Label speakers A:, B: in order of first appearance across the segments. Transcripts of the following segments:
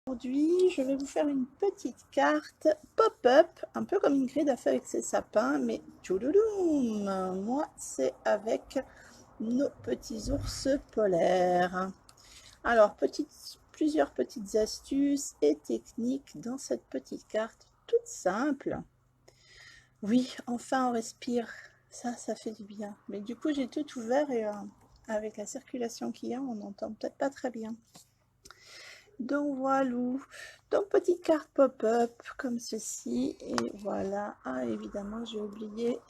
A: Aujourd'hui, je vais vous faire une petite carte pop-up, un peu comme Ingrid a fait avec ses sapins, mais tchoulouloum, moi c'est avec nos petits ours polaires. Alors, plusieurs petites astuces et techniques dans cette petite carte toute simple. Oui, enfin on respire, ça fait du bien. Mais du coup, j'ai tout ouvert et avec la circulation qu'il y a, on n'entend peut-être pas très bien. Donc voilà, donc petite carte pop-up comme ceci, et voilà. Ah, évidemment, j'ai oublié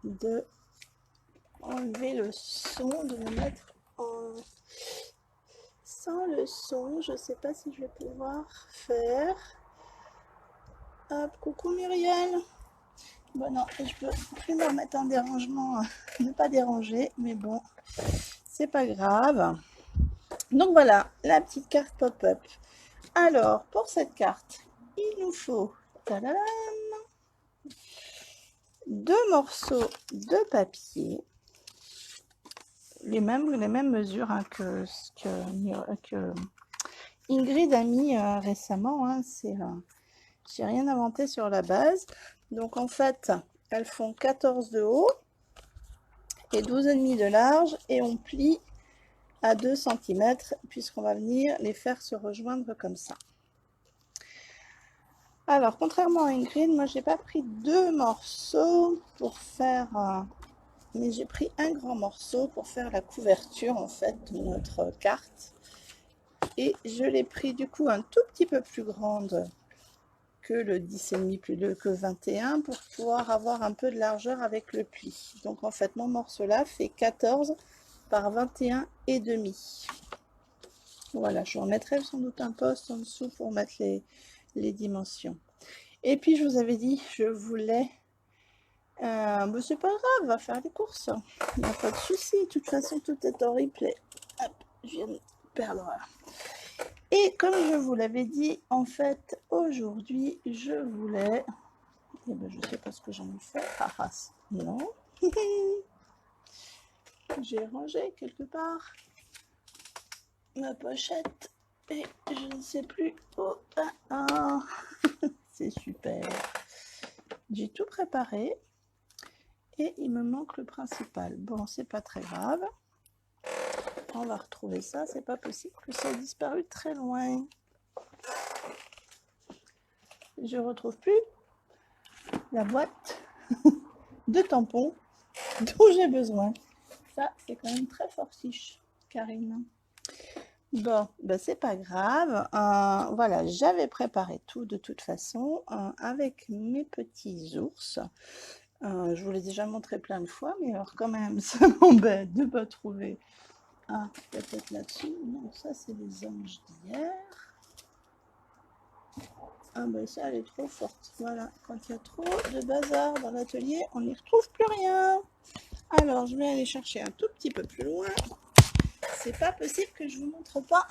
A: de enlever le son, de le mettre sans le son. Je sais pas si je vais pouvoir faire. Hop, coucou Muriel. Bon, non, je peux plus me remettre en dérangement, ne pas déranger, mais bon, c'est pas grave. Donc voilà, la petite carte pop-up. Alors, pour cette carte, il nous faut deux morceaux de papier, les mêmes mesures hein, que Ingrid a mis récemment. Hein, j'ai rien inventé sur la base. Donc en fait, elles font 14 de haut et 12,5 de large, et on plie à 2 cm puisqu'on va venir les faire se rejoindre comme ça. Alors, contrairement à Ingrid, moi j'ai pas pris deux morceaux pour faire, mais j'ai pris un grand morceau pour faire la couverture en fait de notre carte. Et je l'ai pris du coup un tout petit peu plus grande que le 10,5 plus que 21 pour pouvoir avoir un peu de largeur avec le pli. Donc en fait mon morceau là fait 14 par 21,5. Voilà, je remettrai sans doute un post en dessous pour mettre les dimensions. Et puis je vous avais dit, je voulais... mais c'est pas grave, on va faire les courses. Il n'y a pas de souci. De toute façon, tout est en replay. Hop, je viens de perdre. Et comme je vous l'avais dit, en fait, aujourd'hui, je voulais... Eh ben, je sais pas ce que j'en ai fait. Ah, non. J'ai rangé quelque part ma pochette et je ne sais plus où. C'est super. J'ai tout préparé et il me manque le principal. Bon, c'est pas très grave. On va retrouver ça. C'est pas possible que ça ait disparu très loin. Je retrouve plus la boîte de tampons dont j'ai besoin. Ça, c'est quand même très fortiche, Karine. Bon, ben c'est pas grave. Voilà, j'avais préparé tout de toute façon avec mes petits ours. Je vous l'ai déjà montré plein de fois, mais alors quand même, ça m'embête de ne pas trouver. Ah, peut-être là-dessus. Non, ça, c'est les anges d'hier. Ah ben ça, elle est trop forte. Voilà, quand il y a trop de bazar dans l'atelier, on n'y retrouve plus rien. Alors, je vais aller chercher un tout petit peu plus loin. C'est pas possible que je vous montre pas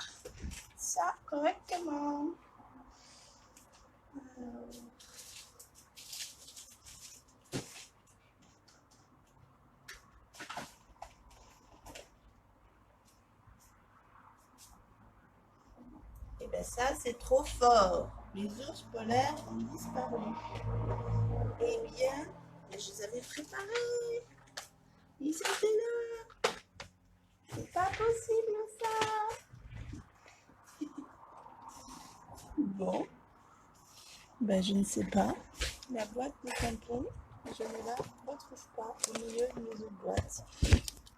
A: ça correctement. Et bien ça, c'est trop fort. Les ours polaires ont disparu. Eh bien, je les avais préparés. Ils étaient là. C'est pas possible ça. Bon, ben je ne sais pas. La boîte de tampons, je ne la retrouve pas au milieu de mes autres boîtes.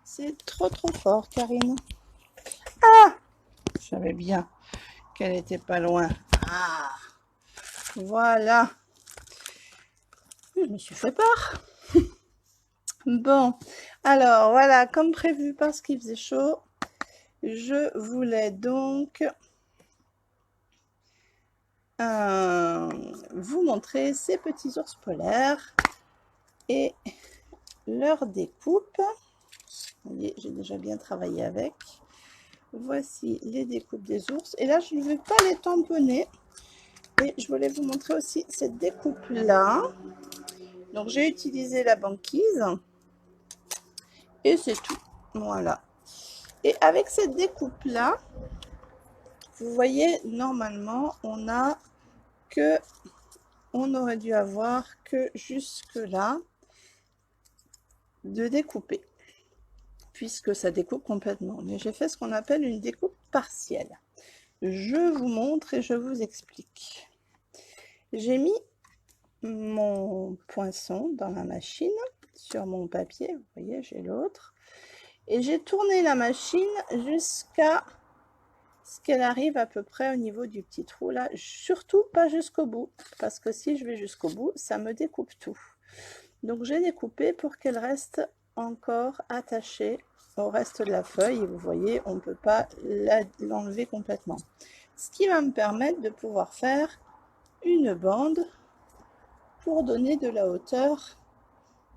A: C'est trop fort, Karine. Ah, je savais bien qu'elle était pas loin. Ah, voilà. Je me suis fait peur. Bon, alors voilà, comme prévu parce qu'il faisait chaud, je voulais donc vous montrer ces petits ours polaires et leur découpe. Vous voyez, j'ai déjà bien travaillé avec. Voici les découpes des ours. Et là, je ne vais pas les tamponner. Et je voulais vous montrer aussi cette découpe-là. Donc, j'ai utilisé la banquise. Et c'est tout. Voilà. Et avec cette découpe-là, Vous voyez, normalement, on aurait dû avoir que jusque là de découper, puisque ça découpe complètement. Mais j'ai fait ce qu'on appelle une découpe partielle. Je vous montre et je vous explique. J'ai mis mon poinçon dans la machine sur mon papier, vous voyez, j'ai l'autre, et j'ai tourné la machine jusqu'à ce qu'elle arrive à peu près au niveau du petit trou là, surtout pas jusqu'au bout, parce que si je vais jusqu'au bout, ça me découpe tout. Donc j'ai découpé pour qu'elle reste encore attachée au reste de la feuille, et vous voyez, on ne peut pas l'enlever complètement. Ce qui va me permettre de pouvoir faire une bande pour donner de la hauteur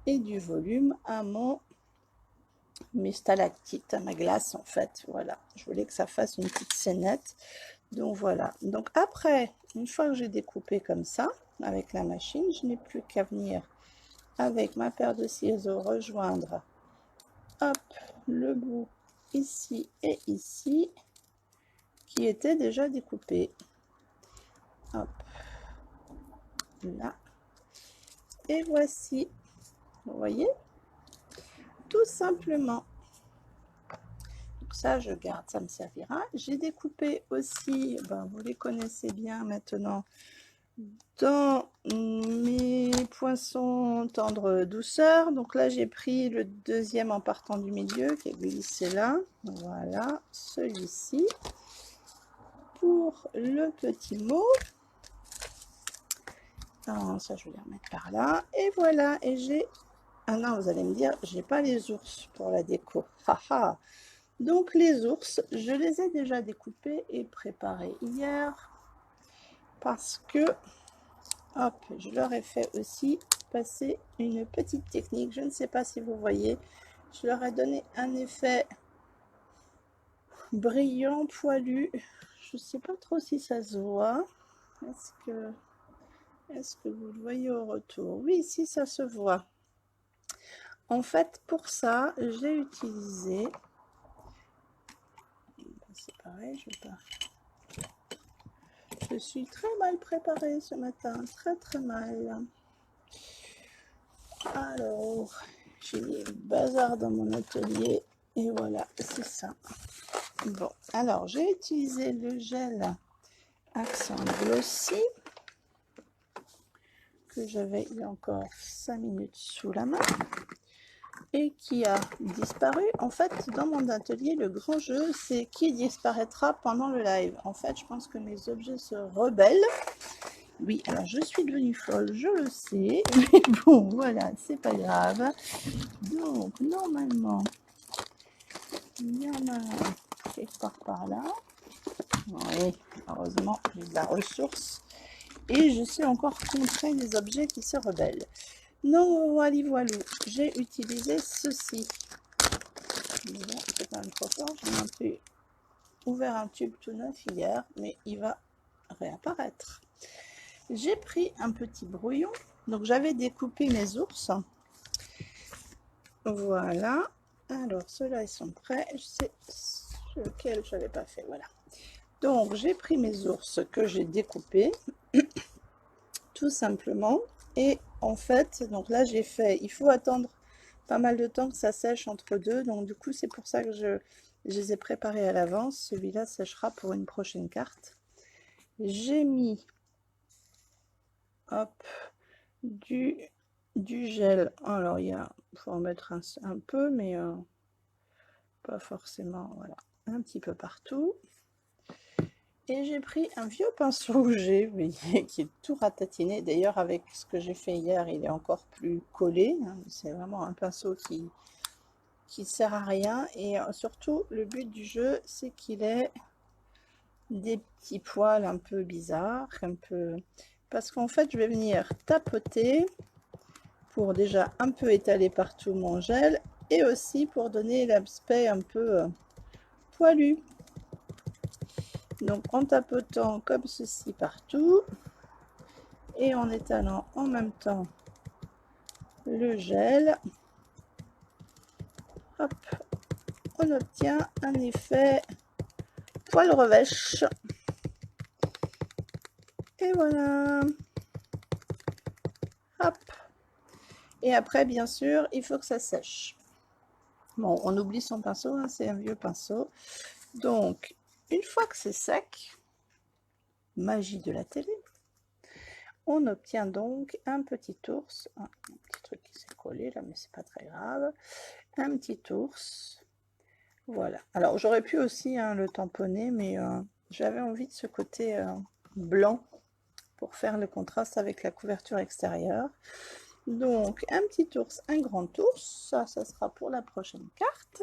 A: et du volume à mes stalactites, à ma glace en fait. Voilà, je voulais que ça fasse une petite scénette. Donc voilà. Donc après, une fois que j'ai découpé comme ça, avec la machine, je n'ai plus qu'à venir avec ma paire de ciseaux rejoindre hop, le bout ici et ici, qui était déjà découpé. Hop, là. Et voici, vous voyez, tout simplement. Donc ça, je garde, ça me servira. J'ai découpé aussi, ben, vous les connaissez bien maintenant, dans mes poinçons tendre douceur. Donc là, j'ai pris le deuxième en partant du milieu, qui est glissé là. Voilà, celui-ci. Pour le petit mot. Alors, ça, je vais les remettre par là. Et voilà, et j'ai... Ah non, vous allez me dire, j'ai pas les ours pour la déco. Haha. Donc les ours, je les ai déjà découpés et préparés hier parce que, hop, je leur ai fait aussi passer une petite technique. Je ne sais pas si vous voyez, je leur ai donné un effet brillant, poilu. Je ne sais pas trop si ça se voit. Est-ce que vous le voyez au retour? Oui, si, ça se voit. En fait, pour ça, j'ai utilisé... C'est pareil, je vais pas... Je suis très mal préparée ce matin, très mal. Alors, j'ai mis le bazar dans mon atelier et voilà, c'est ça. Bon, alors j'ai utilisé le gel Accent Glossy que j'avais il y a encore 5 minutes sous la main et qui a disparu. En fait, dans mon atelier, le grand jeu, c'est qui disparaîtra pendant le live. En fait, je pense que mes objets se rebellent. Oui, alors je suis devenue folle, je le sais, mais bon, voilà, c'est pas grave. Donc, normalement, il y en a quelque part par là. Oui, heureusement, j'ai de la ressource. Et je suis encore contraint des objets qui se rebellent. Non, voilà, j'ai utilisé ceci. Bon, c'est quand même trop fort, j'ai ouvert un tube tout neuf hier, mais il va réapparaître. J'ai pris un petit brouillon, donc j'avais découpé mes ours. Voilà, alors ceux-là ils sont prêts, je sais lequel je n'avais pas fait, voilà. Donc j'ai pris mes ours que j'ai découpés, tout simplement, et en fait, donc là j'ai fait, il faut attendre pas mal de temps que ça sèche entre deux, donc du coup c'est pour ça que je les ai préparés à l'avance. Celui-là séchera pour une prochaine carte. J'ai mis hop, du gel. Alors il faut en mettre un peu, mais pas forcément, voilà, un petit peu partout. Et j'ai pris un vieux pinceau rouget, vous voyez, qui est tout ratatiné. D'ailleurs, avec ce que j'ai fait hier, il est encore plus collé, hein. C'est vraiment un pinceau qui sert à rien. Et surtout, le but du jeu, c'est qu'il ait des petits poils un peu bizarres, parce qu'en fait, je vais venir tapoter pour déjà un peu étaler partout mon gel et aussi pour donner l'aspect un peu poilu. Donc en tapotant comme ceci partout et en étalant en même temps le gel, hop, on obtient un effet poil revêche. Et voilà. Hop. Et après, bien sûr, il faut que ça sèche. Bon, on oublie son pinceau, hein, c'est un vieux pinceau. Donc, une fois que c'est sec, magie de la télé, on obtient donc un petit ours. Un petit truc qui s'est collé là, mais c'est pas très grave. Un petit ours. Voilà. Alors, j'aurais pu aussi le tamponner, mais j'avais envie de ce côté blanc pour faire le contraste avec la couverture extérieure. Donc, un petit ours, un grand ours. Ça sera pour la prochaine carte.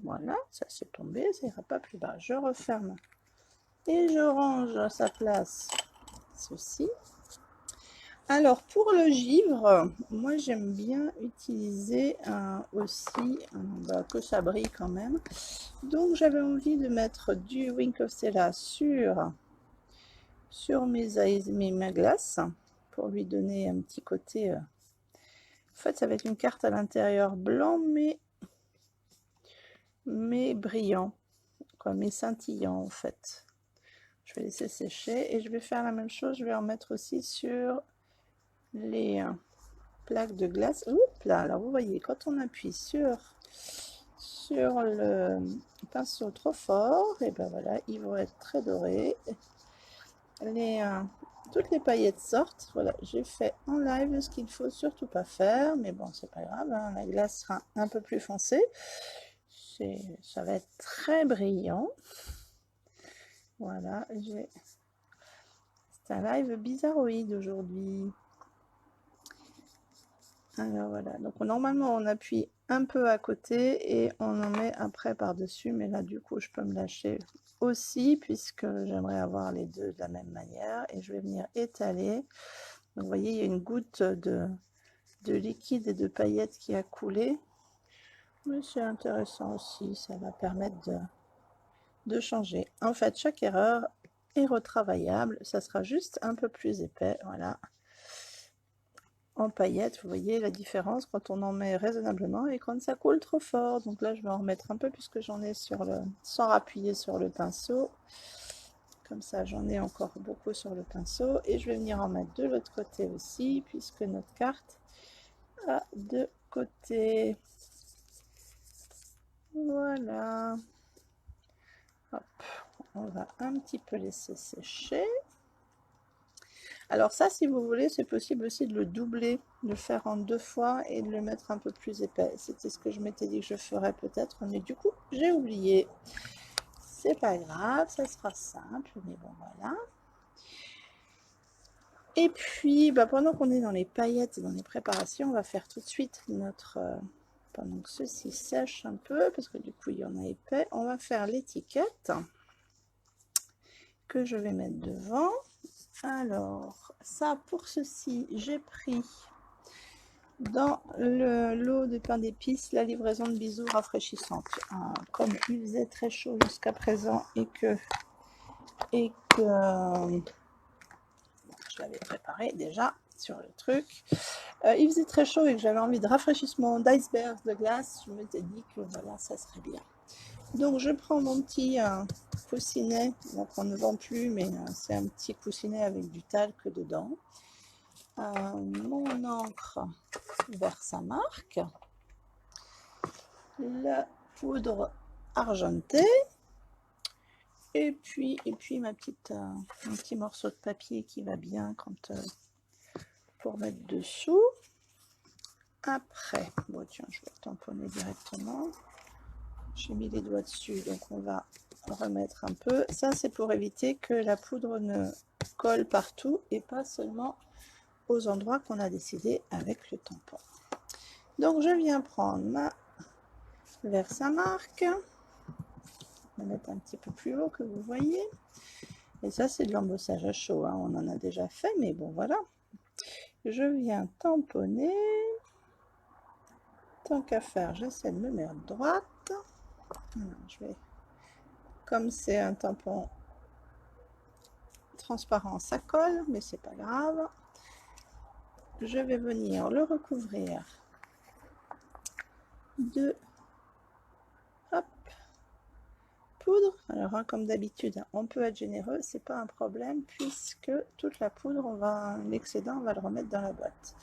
A: Voilà, ça c'est tombé, ça ira pas plus bas. Je referme et je range à sa place ceci. Alors, pour le givre, moi j'aime bien utiliser aussi que ça brille quand même. Donc, j'avais envie de mettre du Wink of Stella sur ma glace pour lui donner un petit côté. En fait, ça va être une carte à l'intérieur blanc, mais brillant, quoi, mais scintillant en fait. Je vais laisser sécher et je vais faire la même chose. Je vais en mettre aussi sur les plaques de glace. Oups là, alors vous voyez, quand on appuie sur le pinceau trop fort, et ben voilà, ils vont être très dorés. Toutes les paillettes sortent. Voilà, j'ai fait en live ce qu'il ne faut surtout pas faire, mais bon, c'est pas grave, hein, la glace sera un peu plus foncée. Ça va être très brillant. Voilà, c'est un live bizarroïde aujourd'hui. Alors voilà, donc normalement on appuie un peu à côté et on en met après par-dessus, mais là du coup je peux me lâcher aussi puisque j'aimerais avoir les deux de la même manière et je vais venir étaler. Donc vous voyez, il y a une goutte de liquide et de paillettes qui a coulé, mais c'est intéressant aussi, ça va permettre de changer. En fait, chaque erreur est retravaillable, ça sera juste un peu plus épais, voilà. En paillettes, vous voyez la différence quand on en met raisonnablement et quand ça coule trop fort. Donc là, je vais en remettre un peu puisque j'en ai sans appuyer sur le pinceau. Comme ça, j'en ai encore beaucoup sur le pinceau. Et je vais venir en mettre de l'autre côté aussi puisque notre carte a deux côtés. Voilà. Hop, on va un petit peu laisser sécher. Alors ça, si vous voulez, c'est possible aussi de le doubler, de le faire en 2 fois et de le mettre un peu plus épais. C'était ce que je m'étais dit que je ferais peut-être, mais du coup, j'ai oublié. C'est pas grave, ça sera simple, mais bon, voilà. Et puis, pendant qu'on est dans les paillettes et dans les préparations, on va faire tout de suite pendant que ceci sèche un peu, parce que du coup, il y en a épais, on va faire l'étiquette que je vais mettre devant. Alors, ça, pour ceci, j'ai pris dans le lot de pain d'épices la livraison de bisous rafraîchissantes. Comme il faisait très chaud jusqu'à présent et que je l'avais préparé déjà sur le truc, il faisait très chaud et que j'avais envie de rafraîchissement d'iceberg de glace, je m'étais dit que voilà, ça serait bien. Donc je prends mon petit coussinet, donc on ne vend plus, mais c'est un petit coussinet avec du talc dedans. Mon encre Versamark, la poudre argentée, et puis mon petit morceau de papier qui va bien pour mettre dessous. Après, bon tiens, je vais tamponner directement. J'ai mis les doigts dessus, donc on va remettre un peu. Ça, c'est pour éviter que la poudre ne colle partout et pas seulement aux endroits qu'on a décidé avec le tampon. Donc, je viens prendre ma Versamark. Je vais mettre un petit peu plus haut que vous voyez. Et ça, c'est de l'embossage à chaud. Hein. On en a déjà fait, mais bon, voilà. Je viens tamponner. Tant qu'à faire, j'essaie de me mettre droite. Alors, comme c'est un tampon transparent, ça colle, mais c'est pas grave. Je vais venir le recouvrir de poudre. Alors, hein, comme d'habitude, on peut être généreux, c'est pas un problème, puisque toute la poudre, l'excédent, on va le remettre dans la boîte.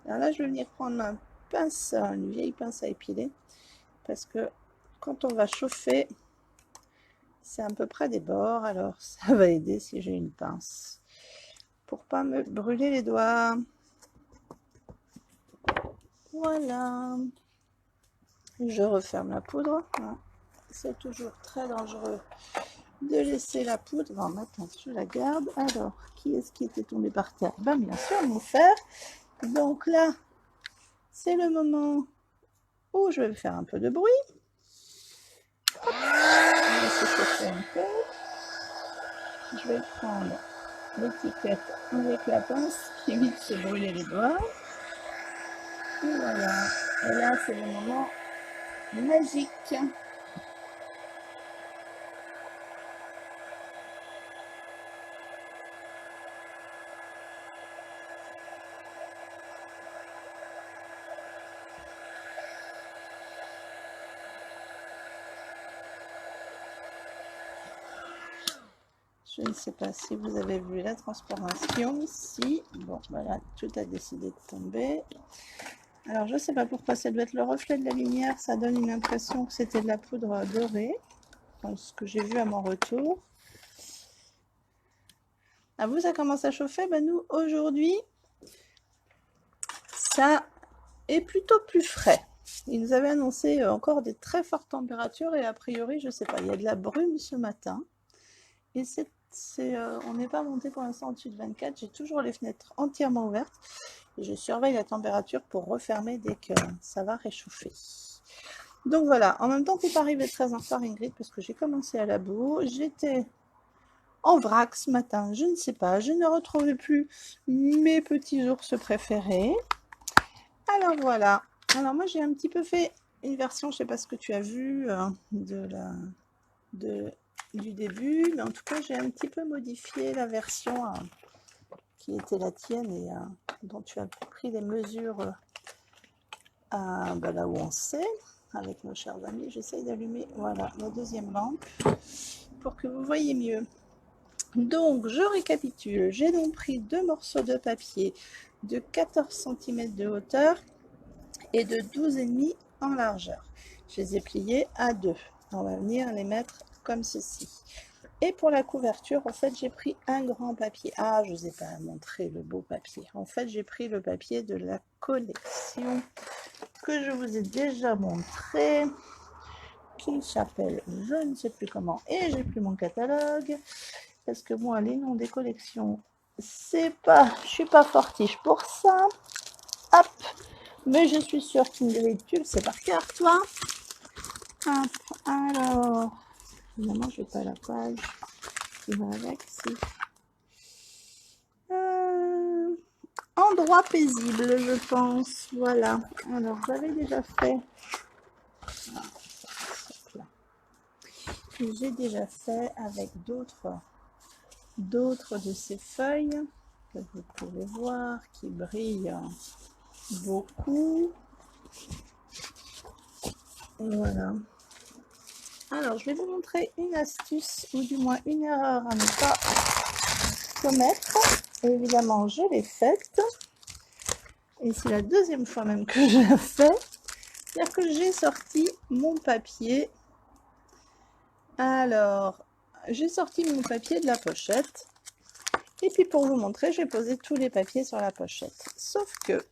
A: Alors là, je vais venir prendre une vieille pince à épiler, parce que quand on va chauffer, c'est à peu près des bords, alors ça va aider si j'ai une pince, pour pas me brûler les doigts. Voilà. Je referme la poudre. C'est toujours très dangereux de laisser la poudre. Bon, maintenant, je la garde. Alors, qui est-ce qui était tombé par terre? Ben, bien sûr, mon fer. Donc là, c'est le moment où je vais faire un peu de bruit. Hop, je vais laisser chauffer un peu. Je vais prendre l'étiquette avec la pince qui évite de se brûler les doigts. Et voilà. Et là, c'est le moment magique. Je ne sais pas si vous avez vu la transpiration. Si, bon, voilà, tout a décidé de tomber. Alors, je ne sais pas pourquoi, ça doit être le reflet de la lumière. Ça donne une impression que c'était de la poudre dorée, dans ce que j'ai vu à mon retour. À vous, ça commence à chauffer. Ben, nous, aujourd'hui, ça est plutôt plus frais. Ils nous avaient annoncé encore des très fortes températures et a priori, je ne sais pas, il y a de la brume ce matin. Et on n'est pas monté pour l'instant au-dessus de 24. J'ai toujours les fenêtres entièrement ouvertes. Et je surveille la température pour refermer dès que ça va réchauffer. Donc voilà, en même temps, tu n'es pas arrivé très en retard, Ingrid, parce que j'ai commencé à la bourre. J'étais en vrac ce matin, je ne sais pas. Je ne retrouvais plus mes petits ours préférés. Alors voilà. Alors moi, j'ai un petit peu fait une version, je ne sais pas ce que tu as vu, du début, mais en tout cas j'ai un petit peu modifié la version qui était la tienne et dont tu as pris les mesures là où on sait, avec nos chers amis. J'essaye d'allumer, voilà, la deuxième lampe pour que vous voyez mieux. Donc je récapitule, j'ai donc pris 2 morceaux de papier de 14 cm de hauteur et de 12,5 en largeur. Je les ai pliés à 2. On va venir les mettre comme ceci. Et pour la couverture, en fait, j'ai pris un grand papier. Ah, je ne vous ai pas montré le beau papier. En fait, j'ai pris le papier de la collection que je vous ai déjà montré, qui s'appelle je ne sais plus comment, et j'ai plus mon catalogue, parce que moi, les noms des collections, c'est pas, je suis pas fortiche pour ça. Hop, mais je suis sûre qu'Ingrid, tu le sais par cœur, toi. Hop, alors, évidemment, je n'ai pas la page qui va avec, si. Endroit paisible, je pense, voilà. Alors, j'avais déjà fait, j'ai déjà fait avec d'autres de ces feuilles que vous pouvez voir qui brillent beaucoup. Et voilà. Alors, je vais vous montrer une astuce, ou du moins une erreur à ne pas commettre. Et évidemment, je l'ai faite. Et c'est la deuxième fois même que je la fais. C'est-à-dire que j'ai sorti mon papier. Alors, j'ai sorti mon papier de la pochette. Et puis pour vous montrer, j'ai posé tous les papiers sur la pochette. Sauf que,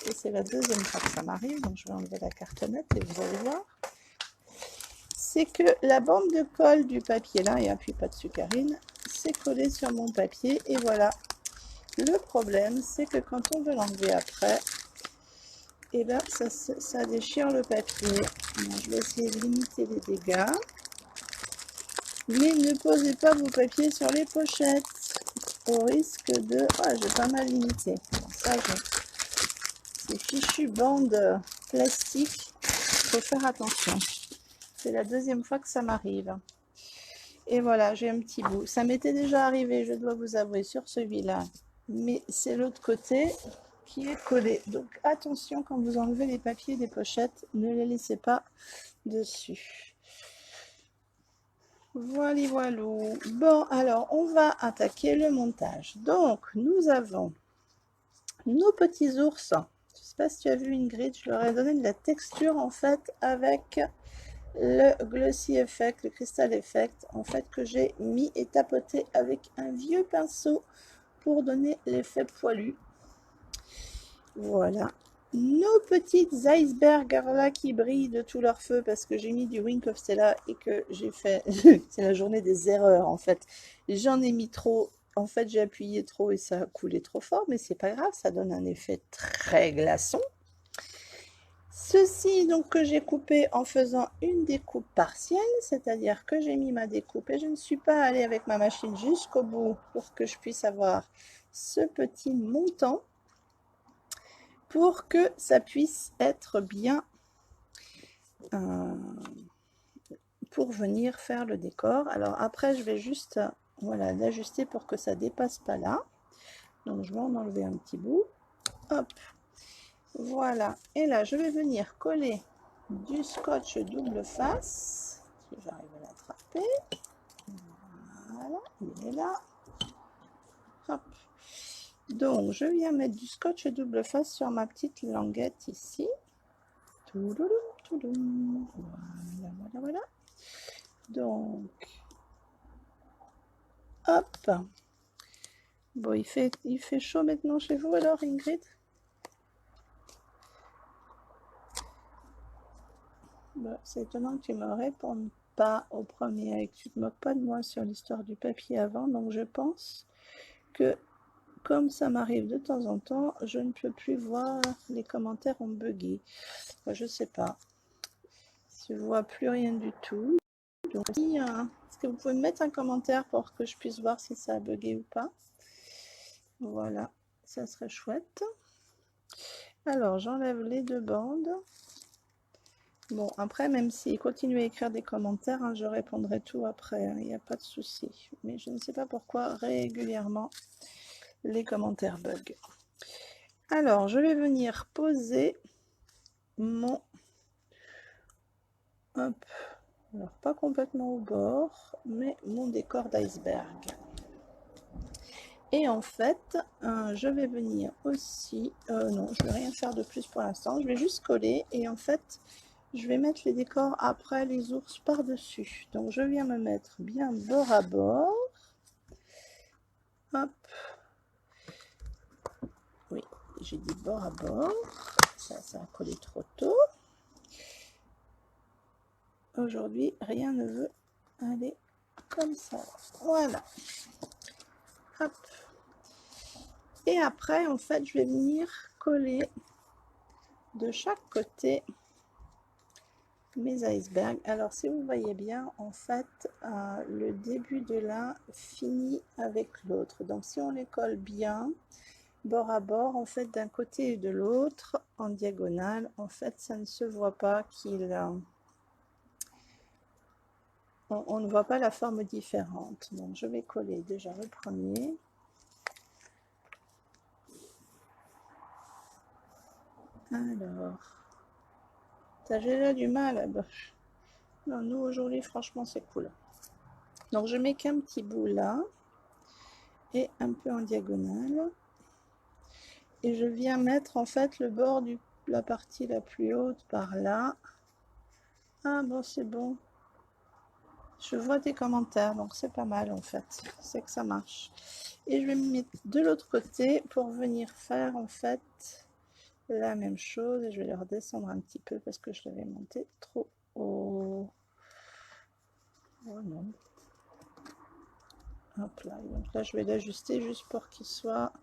A: et c'est la deuxième fois que ça m'arrive, donc je vais enlever la cartonnette et vous allez voir, c'est que la bande de colle du papier là, et appuie pas dessus Karine, c'est collé sur mon papier et voilà. Le problème, c'est que quand on veut l'enlever après, et bien ça déchire le papier. Donc, je vais essayer de limiter les dégâts. Mais ne posez pas vos papiers sur les pochettes au risque de... Ah, j'ai pas mal limité. Bon, ça, ces fichues bandes plastiques, il faut faire attention. C'est la deuxième fois que ça m'arrive. Et voilà, j'ai un petit bout. Ça m'était déjà arrivé, je dois vous avouer, sur celui-là. Mais c'est l'autre côté qui est collé. Donc attention quand vous enlevez les papiers des pochettes, ne les laissez pas dessus. Voilà, voilà. Bon, alors, on va attaquer le montage. Donc, nous avons nos petits ours. Je ne sais pas si tu as vu Ingrid, je leur ai donné de la texture en fait avec le Glossy Effect, le Crystal Effect, en fait que j'ai mis et tapoté avec un vieux pinceau pour donner l'effet poilu. Voilà. Nos petites icebergs là qui brillent de tout leur feu parce que j'ai mis du Wink of Stella et que j'ai fait... c'est la journée des erreurs en fait. J'en ai mis trop. En fait, j'ai appuyé trop et ça a coulé trop fort, mais c'est pas grave, ça donne un effet très glaçon. Ceci donc que j'ai coupé en faisant une découpe partielle, c'est-à-dire que j'ai mis ma découpe et je ne suis pas allée avec ma machine jusqu'au bout pour que je puisse avoir ce petit montant pour que ça puisse être bien pour venir faire le décor. Alors après je vais juste voilà l'ajuster pour que ça dépasse pas là. Donc je vais en enlever un petit bout. Hop. Voilà. Et là je vais venir coller du scotch double face. Si j'arrive à l'attraper. Voilà, il est là. Hop. Donc je viens mettre du scotch double face sur ma petite languette ici. Touloulou, touloulou. Voilà, voilà, voilà. Donc, hop. Bon, il fait chaud maintenant chez vous alors, Ingrid? Bon, c'est étonnant que tu me répondes pas au premier et que tu te moques pas de moi sur l'histoire du papier avant. Donc, je pense que, comme ça m'arrive de temps en temps, je ne peux plus voir les commentaires ont bugué. Enfin, je sais pas. Je vois plus rien du tout. Donc, est-ce que vous pouvez me mettre un commentaire pour que je puisse voir si ça a bugué ou pas? Voilà, ça serait chouette. Alors, j'enlève les deux bandes. Bon, après, même s'il continue à écrire des commentaires, hein, je répondrai tout après, il n'y a pas de souci. Mais je ne sais pas pourquoi régulièrement les commentaires bug. Alors, je vais venir poser mon... Hop. Alors, pas complètement au bord, mais mon décor d'iceberg. Et en fait, je vais venir aussi... non, je ne vais rien faire de plus pour l'instant. Je vais juste coller et en fait, je vais mettre les décors après les ours par-dessus. Donc, je viens me mettre bien bord à bord. Hop. Oui, j'ai dit bord à bord. Ça a collé trop tôt. Aujourd'hui, rien ne veut aller comme ça. Voilà. Hop. Et après, en fait, je vais venir coller de chaque côté mes icebergs. Alors, si vous voyez bien, en fait, le début de l'un finit avec l'autre. Donc, si on les colle bien, bord à bord, en fait, d'un côté et de l'autre, en diagonale, en fait, ça ne se voit pas qu'il... on ne voit pas la forme différente. Donc, je vais coller déjà le premier. Alors, t'as déjà du mal. Bah, non, nous, aujourd'hui, franchement, c'est cool. Donc, je mets qu'un petit bout là et un peu en diagonale. Et je viens mettre, en fait, le bord de la partie la plus haute par là. Ah, bon, c'est bon. Je vois tes commentaires, donc c'est pas mal, en fait. C'est que ça marche. Et je vais me mettre de l'autre côté pour venir faire, en fait, la même chose. Et je vais le redescendre un petit peu parce que je l'avais monté trop haut. Oh non. Hop là. Donc là, je vais l'ajuster juste pour qu'il soit,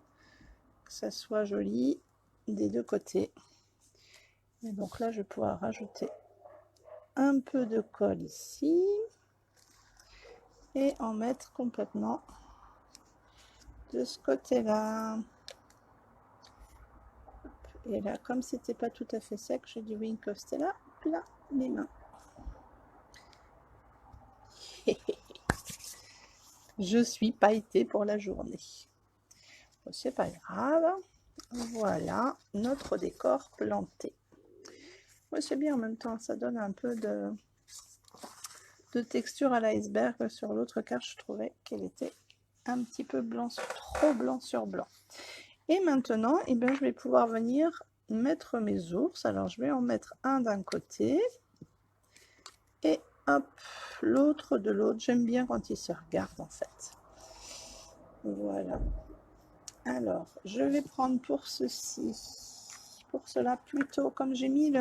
A: que ça soit joli des deux côtés. Et donc là, je vais pouvoir rajouter un peu de colle ici et en mettre complètement de ce côté-là. Et là, comme c'était pas tout à fait sec, j'ai du Wink of Stella là mes mains. Je suis pailletée pour la journée. Bon, c'est pas grave. Voilà notre décor planté. Ouais, c'est bien en même temps, ça donne un peu de de texture à l'iceberg. Sur l'autre carte, je trouvais qu'elle était un petit peu blanc, trop blanc sur blanc. Et maintenant, eh bien, je vais pouvoir venir mettre mes ours. Alors, je vais en mettre un d'un côté et hop, l'autre de l'autre. J'aime bien quand ils se regardent en fait. Voilà. Alors, je vais prendre pour ceci, pour cela plutôt, comme j'ai mis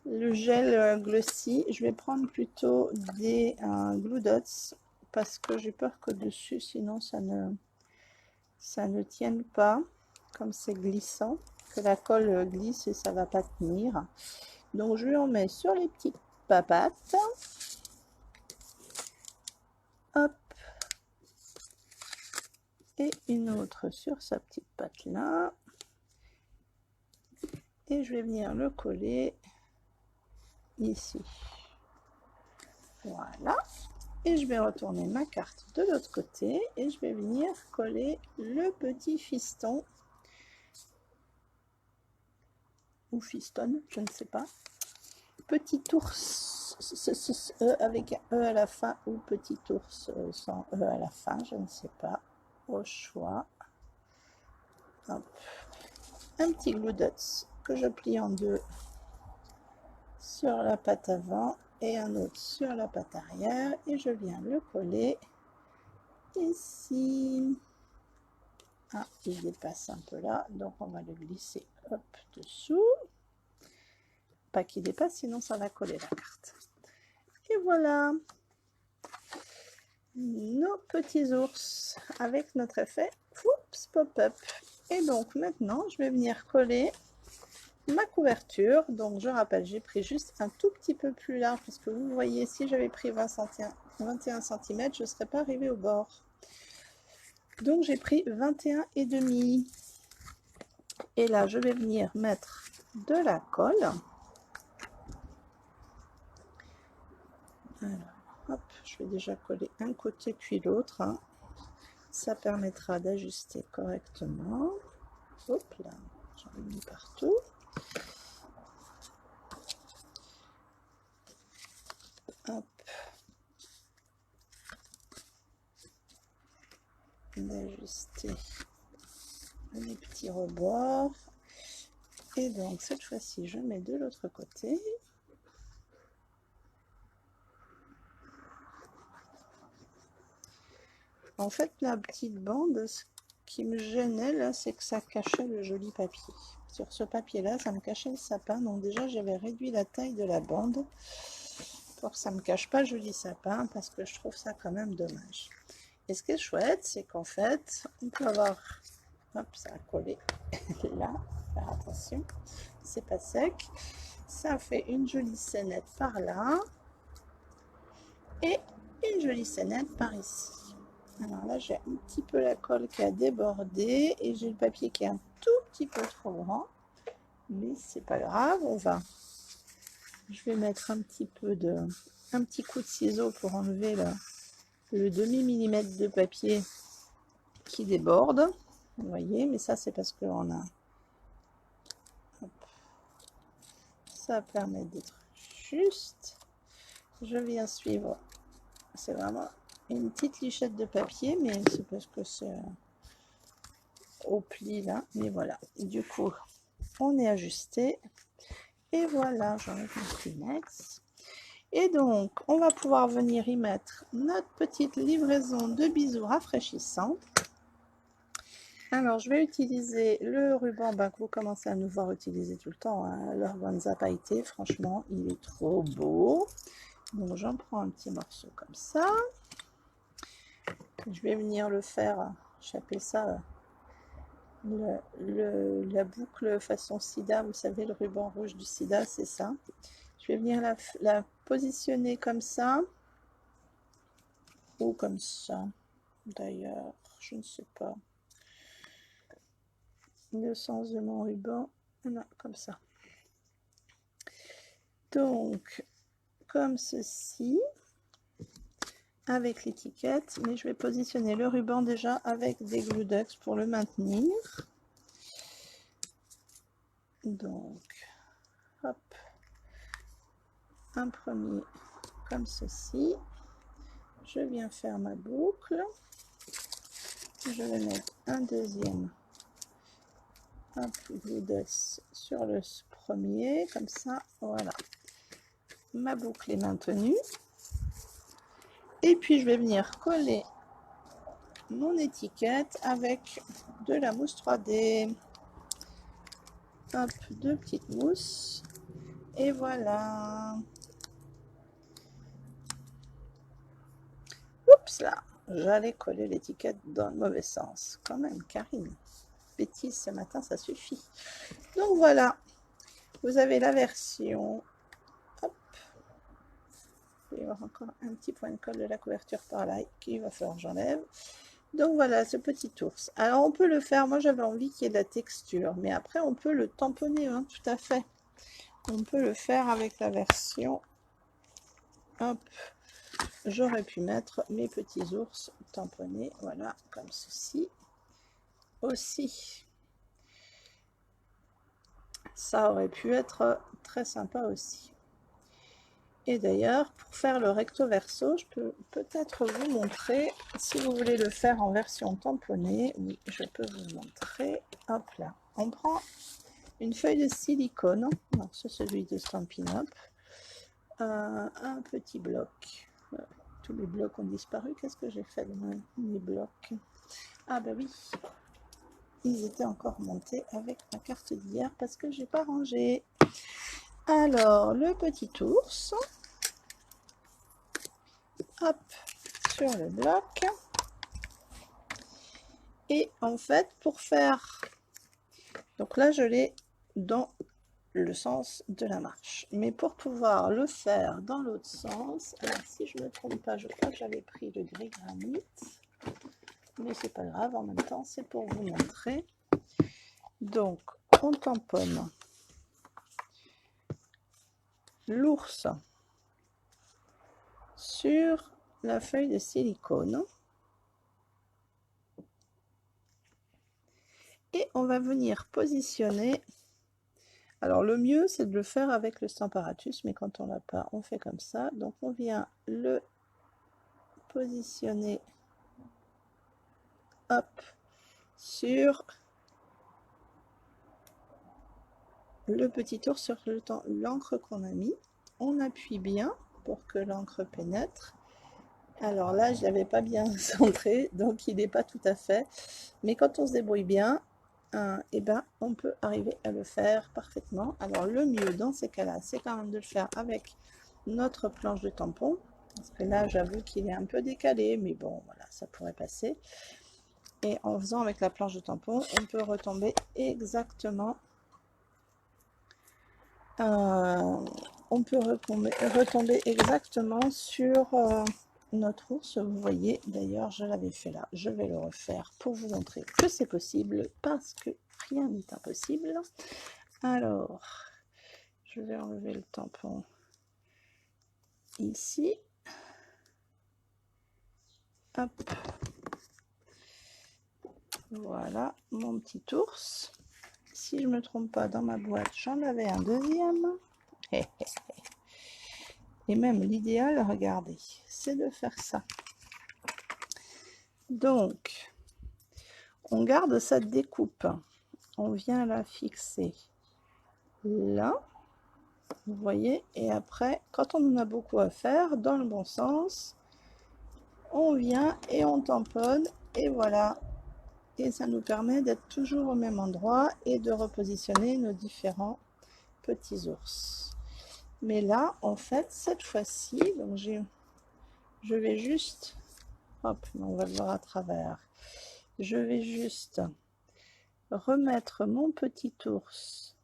A: le gel glossy, je vais prendre plutôt des Glue Dots parce que j'ai peur que dessus, sinon ça ne tienne pas, comme c'est glissant, que la colle glisse et ça va pas tenir. Donc je lui en mets sur les petites papates. Hop. Et une autre sur sa petite patte là. Et je vais venir le coller ici. Voilà. Et je vais retourner ma carte de l'autre côté et je vais venir coller le petit fiston ou fiston, je ne sais pas. Petit ours avec un E à la fin ou petit ours sans E à la fin, je ne sais pas. Au choix. Hop. Un petit Glue Dots que je plie en deux sur la patte avant et un autre sur la patte arrière et je viens le coller ici. Ah, il dépasse un peu là, donc on va le glisser hop dessous. Pas qu'il dépasse, sinon ça va coller la carte. Et voilà nos petits ours avec notre effet Oups, pop-up. Et donc maintenant, je vais venir coller ma couverture. Donc je rappelle, j'ai pris juste un tout petit peu plus large parce que vous voyez, si j'avais pris 21 cm, je ne serais pas arrivée au bord. Donc j'ai pris 21,5. Et là, je vais venir mettre de la colle. Alors, hop, je vais déjà coller un côté puis l'autre. Hein. Ça permettra d'ajuster correctement. Hop là, j'en ai mis partout. Hop. D'ajuster les petits rebords. Et donc cette fois-ci, je mets de l'autre côté. En fait, la petite bande, ce qui me gênait là, c'est que ça cachait le joli papier. Sur ce papier-là, ça me cachait le sapin. Donc déjà, j'avais réduit la taille de la bande pour que ça ne me cache pas le joli sapin, parce que je trouve ça quand même dommage. Et ce qui est chouette, c'est qu'en fait, on peut avoir... Hop, ça a collé là. Faire attention, c'est pas sec. Ça fait une jolie scénette par là. Et une jolie scénette par ici. Alors là, j'ai un petit peu la colle qui a débordé et j'ai le papier qui est un tout petit peu trop grand. Mais c'est pas grave, je vais mettre un petit coup de ciseau pour enlever le demi-millimètre de papier qui déborde. Vous voyez, mais ça c'est parce qu'on a... Hop. Ça permet d'être juste. Je viens suivre. C'est vraiment une petite lichette de papier, mais c'est parce que c'est au pli là. Mais voilà, du coup, on est ajusté. Et voilà, j'enlève mon Kleenex. Et donc, on va pouvoir venir y mettre notre petite livraison de bisous rafraîchissants. Alors, je vais utiliser le ruban que vous commencez à nous voir utiliser tout le temps, hein, l'organza pailleté. Franchement, il est trop beau. Donc, j'en prends un petit morceau comme ça. Je vais venir le faire, j'appelle ça la boucle façon sida. Vous savez, le ruban rouge du sida, c'est ça. Je vais venir la positionner comme ça. Ou comme ça. D'ailleurs, je ne sais pas. Le sens de mon ruban. Non, comme ça. Donc, comme ceci. Avec l'étiquette. Mais je vais positionner le ruban déjà avec des Glue Dots pour le maintenir. Donc, hop. Un premier comme ceci. Je viens faire ma boucle. Je vais mettre un deuxième glue-dess sur le premier, comme ça, voilà. Ma boucle est maintenue. Et puis je vais venir coller mon étiquette avec de la mousse 3D. Hop, 2 petites mousses. Et voilà. Oups là, j'allais coller l'étiquette dans le mauvais sens. Quand même, Karine. Bêtise ce matin, ça suffit. Donc voilà, vous avez la version. Hop. Il va y avoir encore un petit point de colle de la couverture par là qu'il va falloir que j'enlève. Donc voilà, ce petit ours. Alors on peut le faire, moi j'avais envie qu'il y ait de la texture, mais après on peut le tamponner, hein, tout à fait. On peut le faire avec la version. Hop, j'aurais pu mettre mes petits ours tamponnés, voilà, comme ceci aussi. Ça aurait pu être très sympa aussi. Et d'ailleurs, pour faire le recto verso, je peux peut-être vous montrer, si vous voulez le faire en version tamponnée, oui, je peux vous montrer. Hop là, on prend une feuille de silicone, c'est celui de Stampin' Up, un petit bloc. Tous les blocs ont disparu. Qu'est-ce que j'ai fait de mes blocs? Ah bah oui, ils étaient encore montés avec ma carte d'hier parce que j'ai pas rangé. Alors, le petit ours, hop, sur le bloc. Et en fait, pour faire... Donc là, je l'ai dans le sens de la marche. Mais pour pouvoir le faire dans l'autre sens, alors si je ne me trompe pas, je crois que j'avais pris le gris granit. Mais c'est pas grave, en même temps, c'est pour vous montrer. Donc, on tamponne l'ours sur la feuille de silicone. Et on va venir positionner. Alors le mieux c'est de le faire avec le Stamparatus, mais quand on l'a pas, on fait comme ça. Donc on vient le positionner, hop, sur le petit ours, sur l'encre qu'on a mis. On appuie bien pour que l'encre pénètre. Alors là, je l'avais pas bien centré, donc il n'est pas tout à fait. Mais quand on se débrouille bien, et ben, on peut arriver à le faire parfaitement. Alors le mieux dans ces cas-là, c'est quand même de le faire avec notre planche de tampon. Parce que là, j'avoue qu'il est un peu décalé, mais bon, voilà, ça pourrait passer. Et en faisant avec la planche de tampon, on peut retomber exactement... on peut retomber exactement sur notre ours. Vous voyez, d'ailleurs, je l'avais fait là. Je vais le refaire pour vous montrer que c'est possible, parce que rien n'est impossible. Alors, je vais enlever le tampon ici. Hop. Voilà, mon petit ours. Si je ne me trompe pas, dans ma boîte, j'en avais un deuxième. Et même l'idéal, regardez, c'est de faire ça. Donc, on garde cette découpe. On vient la fixer là. Vous voyez, et après, quand on en a beaucoup à faire, dans le bon sens, on vient et on tamponne, et voilà. Et ça nous permet d'être toujours au même endroit et de repositionner nos différents petits ours. Mais là, en fait, cette fois-ci, donc je vais juste, hop, on va le voir à travers. Je vais juste remettre mon petit ours,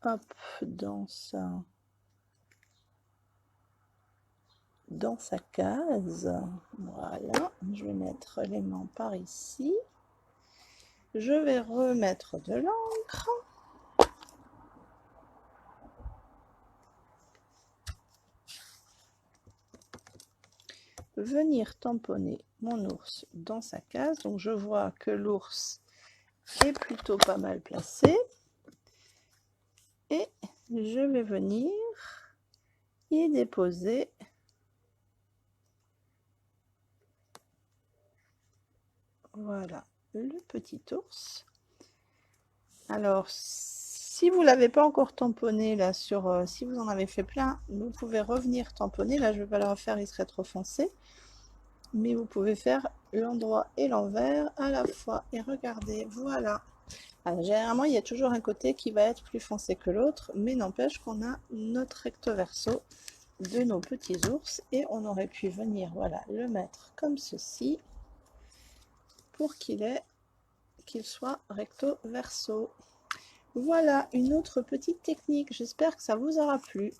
A: hop, dans sa case. Voilà, je vais mettre l'élément par ici. Je vais remettre de l'encre. Venir tamponner mon ours dans sa case. Donc je vois que l'ours est plutôt pas mal placé. Et je vais venir et déposer voilà le petit ours. Alors si vous l'avez pas encore tamponné là sur si vous en avez fait plein, vous pouvez revenir tamponner. Là je vais pas le refaire, il serait trop foncé, mais vous pouvez faire l'endroit et l'envers à la fois et regardez, voilà. Alors, généralement il y a toujours un côté qui va être plus foncé que l'autre, mais n'empêche qu'on a notre recto verso de nos petits ours et on aurait pu venir voilà le mettre comme ceci pour qu'il soit recto verso. Voilà une autre petite technique, j'espère que ça vous aura plu.